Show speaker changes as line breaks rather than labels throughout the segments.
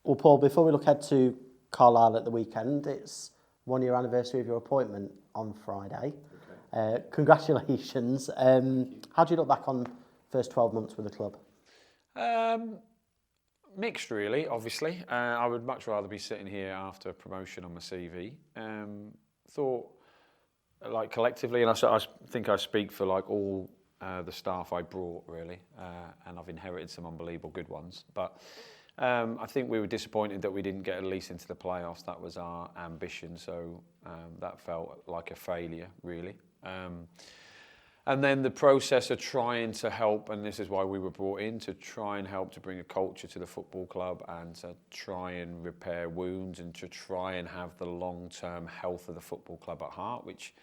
Well, Paul, before we look ahead to Carlisle at the weekend, it's 1 year anniversary of your appointment on Friday. Okay. Congratulations. How do you look back on first 12 months with the club?
Mixed, really, obviously. I would much rather be sitting here after promotion on my CV. Thought, like, collectively, and I think I speak for, like, all the staff I brought, really, and I've inherited some unbelievable good ones. But I think we were disappointed that we didn't get at least into the playoffs. That was our ambition, so that felt like a failure, really. And then the process of trying to help, and this is why we were brought in, to try and help to bring a culture to the football club and to try and repair wounds and to try and have the long-term health of the football club at heart, which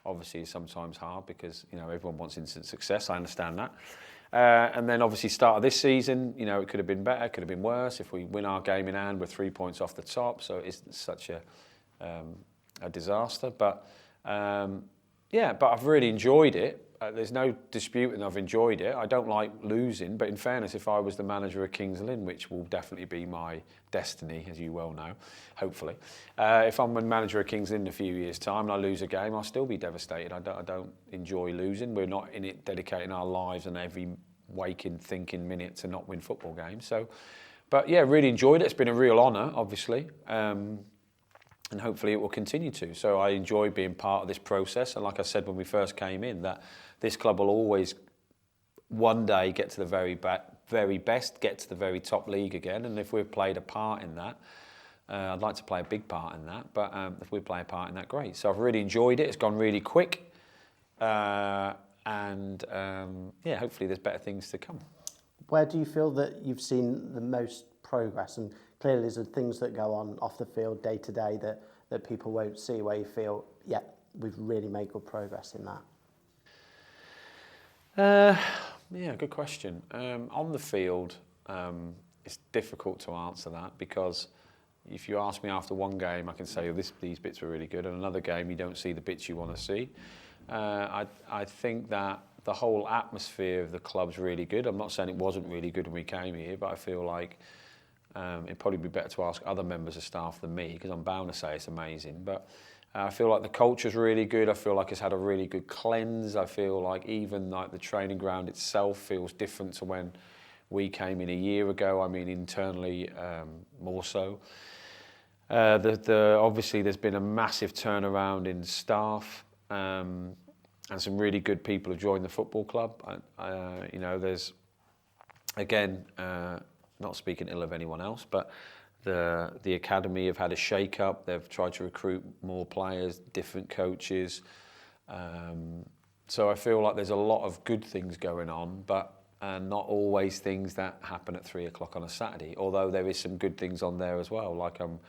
obviously is sometimes hard because, you know, everyone wants instant success. I understand that. And then obviously start of this season, you know, it could have been better, could have been worse. If we win our game in hand, we're 3 points off the top, so it's such a disaster. But yeah, but I've really enjoyed it. There's no disputing I've enjoyed it. I don't like losing, but in fairness, if I was the manager of Kings Lynn, which will definitely be my destiny, as you well know, hopefully, if I'm a manager of Kings Lynn in a few years' time and I lose a game, I'll still be devastated. I don't enjoy losing. We're not in it dedicating our lives and every waking, thinking minute to not win football games. So, but yeah, really enjoyed it. It's been a real honour, obviously. And hopefully it will continue to. So I enjoy being part of this process. And like I said when we first came in, that this club will always one day get to the very best, get to the very top league again. And if we've played a part in that, I'd like to play a big part in that. But if we play a part in that, great. So I've really enjoyed it. It's gone really quick. Yeah, hopefully there's better things to come.
Where do you feel that you've seen the most progress? And clearly there's things that go on off the field day to day that people won't see, where you feel, yeah, we've really made good progress in that.
Yeah, good question. On the field, it's difficult to answer that because if you ask me after one game, I can say, oh, these bits were really good, and another game you don't see the bits you want to see. I think that the whole atmosphere of the club's really good. I'm not saying it wasn't really good when we came here, but I feel like it'd probably be better to ask other members of staff than me, because I'm bound to say it's amazing. But I feel like the culture's really good. I feel like it's had a really good cleanse. I feel like even like the training ground itself feels different to when we came in a year ago. I mean, internally more so. Obviously, there's been a massive turnaround in staff, and some really good people have joined the football club. You know, there's, again, not speaking ill of anyone else, but the academy have had a shake-up. They've tried to recruit more players, different coaches. So I feel like there's a lot of good things going on, but not always things that happen at 3 o'clock on a Saturday, although there is some good things on there as well. Like, I'm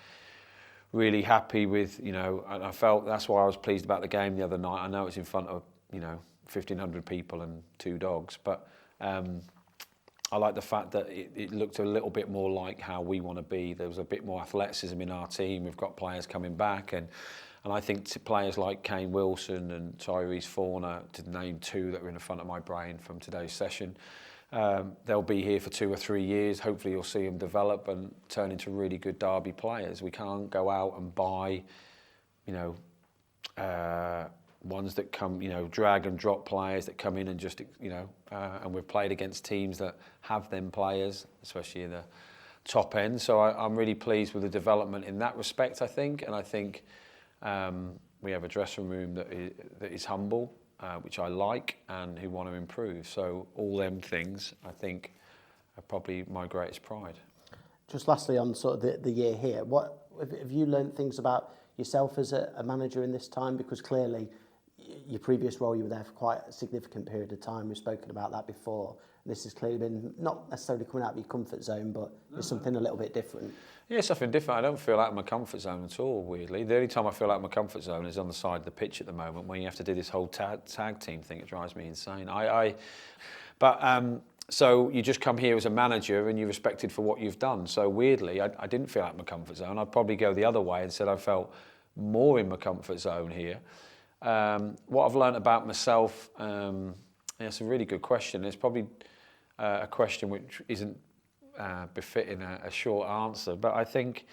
really happy with, you know, and I felt that's why I was pleased about the game the other night. I know it's in front of, you know, 1,500 people and 2 dogs, but I like the fact that it looked a little bit more like how we want to be. There was a bit more athleticism in our team. We've got players coming back, and I think players like Kane Wilson and Tyrese Forner, to name 2 that were in the front of my brain from today's session, they'll be here for 2 or 3 years. Hopefully you'll see them develop and turn into really good derby players. We can't go out and buy, you know, ones that come, you know, drag and drop players that come in and just, you know, and we've played against teams that have them players, especially in the top end. So I'm really pleased with the development in that respect, I think. And I think we have a dressing room that is humble, which I like, and who want to improve. So all them things, I think, are probably my greatest pride.
Just lastly, on sort of the year here, what have you learned things about yourself as a manager in this time? Because clearly, your previous role, you were there for quite a significant period of time. We've spoken about that before. This has clearly been not necessarily coming out of your comfort zone, but it's something a little bit different. Yeah,
something different. I don't feel out of my comfort zone at all, weirdly. The only time I feel out of my comfort zone is on the side of the pitch at the moment, when you have to do this whole tag team thing. It drives me insane. So you just come here as a manager and you're respected for what you've done. So weirdly, I didn't feel out of my comfort zone. I'd probably go the other way and said I felt more in my comfort zone here. What I've learned about myself, it's a really good question. It's probably a question which isn't befitting a short answer, but I think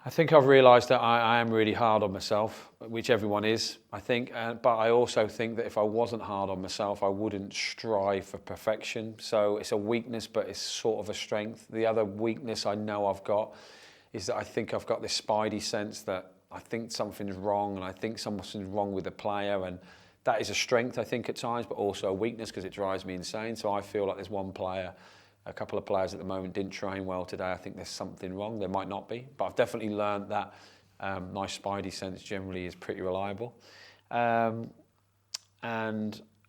I've realised that I am really hard on myself, which everyone is, I think. But I also think that if I wasn't hard on myself, I wouldn't strive for perfection. So it's a weakness, but it's sort of a strength. The other weakness I know I've got is that I think I've got this spidey sense that I think something's wrong, and I think something's wrong with the player, and that is a strength, I think, at times, but also a weakness because it drives me insane. So I feel like there's one player, a couple of players at the moment didn't train well today. I think there's something wrong. There might not be, but I've definitely learned that my spidey sense generally is pretty reliable. And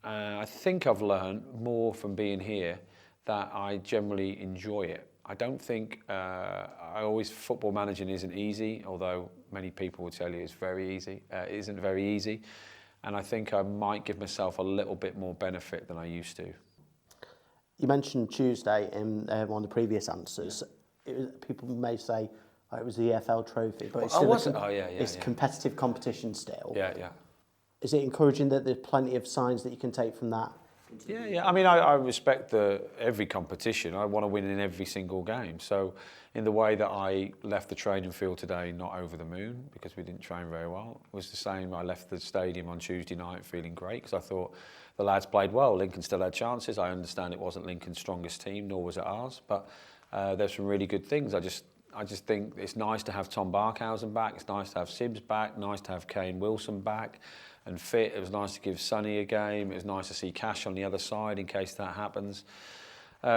I think I've learned more from being here that I generally enjoy it. I don't think, football managing isn't easy, although many people would tell you it's very easy. It isn't very easy. And I think I might give myself a little bit more benefit than I used to.
You mentioned Tuesday in one of the previous answers. People may say it was the EFL trophy, but it's still it's competitive competition still.
Yeah.
Is it encouraging that there's plenty of signs that you can take from that?
Yeah. I mean, I respect every competition. I want to win in every single game. So in the way that I left the training field today not over the moon because we didn't train very well, it was the same. I left the stadium on Tuesday night feeling great because I thought the lads played well. Lincoln still had chances. I understand it wasn't Lincoln's strongest team, nor was it ours, but there's some really good things. I just think it's nice to have Tom Barkhausen back. It's nice to have Sibbs back. Nice to have Kane Wilson back and fit. It was nice to give Sonny a game. It was nice to see Cash on the other side in case that happens.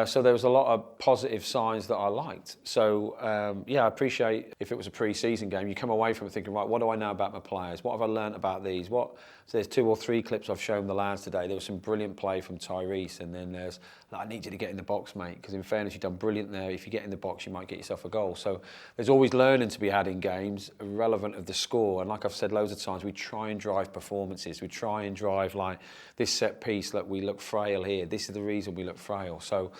So there was a lot of positive signs that I liked. So, I appreciate if it was a pre-season game, you come away from it thinking, right, what do I know about my players? What have I learnt about these? So there's 2 or 3 clips I've shown the lads today. There was some brilliant play from Tyrese, and then there's, I need you to get in the box, mate, because in fairness, you've done brilliant there. If you get in the box, you might get yourself a goal. So there's always learning to be had in games, irrelevant of the score. And like I've said loads of times, we try and drive performances. We try and drive like this set piece, like we look frail here. This is the reason we look frail. So,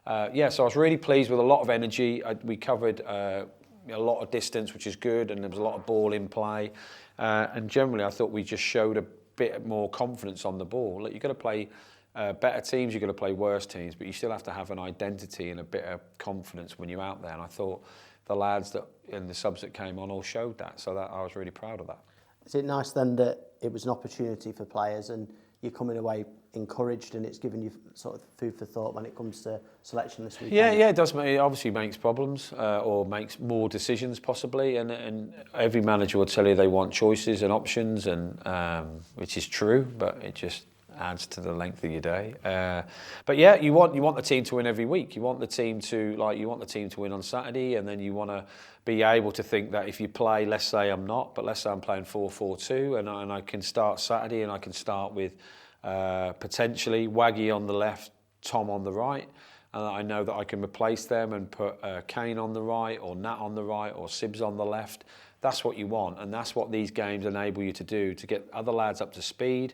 so I was really pleased with a lot of energy. We covered a lot of distance, which is good, and there was a lot of ball in play. And generally, I thought we just showed a bit more confidence on the ball. Like, you've got to play better teams, you've got to play worse teams, but you still have to have an identity and a bit of confidence when you're out there. And I thought the lads and the subs that came on all showed that, so that I was really proud of that.
Is it nice then that it was an opportunity for players and you're coming away encouraged and it's given you sort of food for thought when it comes to selection this weekend?
Yeah, it does. It obviously makes problems or makes more decisions possibly, and every manager will tell you they want choices and options, and which is true, but it just adds to the length of your day. But yeah, you want the team to win every week. You want the team to win on Saturday, and then you want to be able to think that if you play, let's say let's say I'm playing 4-4-2, and I can start Saturday, and I can start with potentially Waggy on the left, Tom on the right, and I know that I can replace them and put Kane on the right, or Nat on the right, or Sibbs on the left. That's what you want, and that's what these games enable you to do, to get other lads up to speed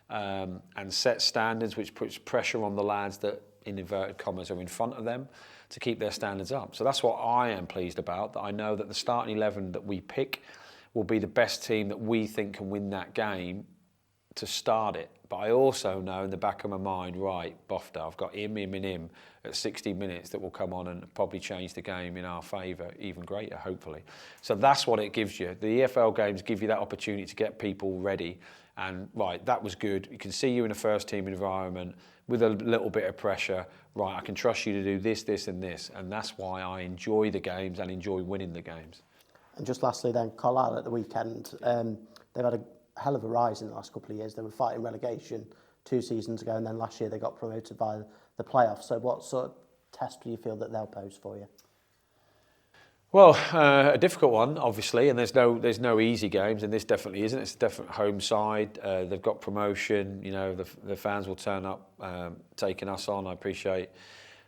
and set standards, which puts pressure on the lads that, in inverted commas, are in front of them, to keep their standards up. So that's what I am pleased about, that I know that the starting 11 that we pick will be the best team that we think can win that game to start it. But I also know in the back of my mind, right, Bofta, I've got him at 60 minutes that will come on and probably change the game in our favour, even greater, hopefully. So that's what it gives you. The EFL games give you that opportunity to get people ready. And, right, that was good. You can see you in a first-team environment with a little bit of pressure. Right, I can trust you to do this, this and this. And that's why I enjoy the games and enjoy winning the games.
And just lastly then, Carlisle at the weekend, they've had a hell of a rise in the last couple of years. They were fighting relegation 2 seasons ago, and then last year they got promoted via the playoffs. So what sort of test do you feel that they'll pose for you?
Well, a difficult one, obviously, and there's no easy games, and this definitely isn't. It's a definite home side. They've got promotion. You know, the fans will turn up, taking us on. I appreciate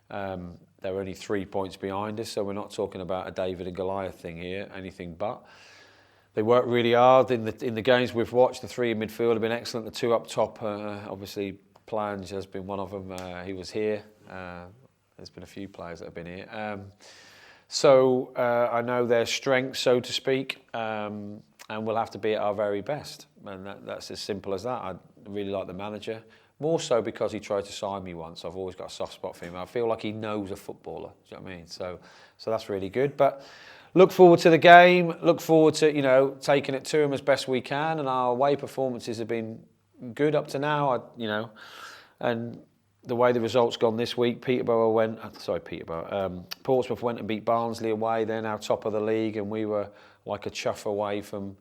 they're only 3 points behind us, so we're not talking about a David and Goliath thing here, anything but. They work really hard in the games we've watched. The 3 in midfield have been excellent. The 2 up top, obviously, Plange has been one of them. He was here. There's been a few players that have been here. So I know their strength, so to speak, and we'll have to be at our very best. And that's as simple as that. I really like the manager. more so because he tried to sign me once. I've always got a soft spot for him. I feel like he knows a footballer. Do you know what I mean? So that's really good. But look forward to the game. Look forward to, you know, taking it to him as best we can. And our away performances have been good up to now. You know, and the way the results gone this week, Portsmouth went and beat Barnsley away. They're now top of the league, and we were like a chuff away from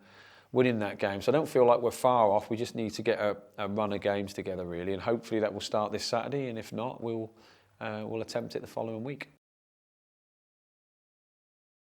winning that game. So I don't feel like we're far off. We just need to get a run of games together, really, and hopefully that will start this Saturday. And if not, we'll attempt it the following week.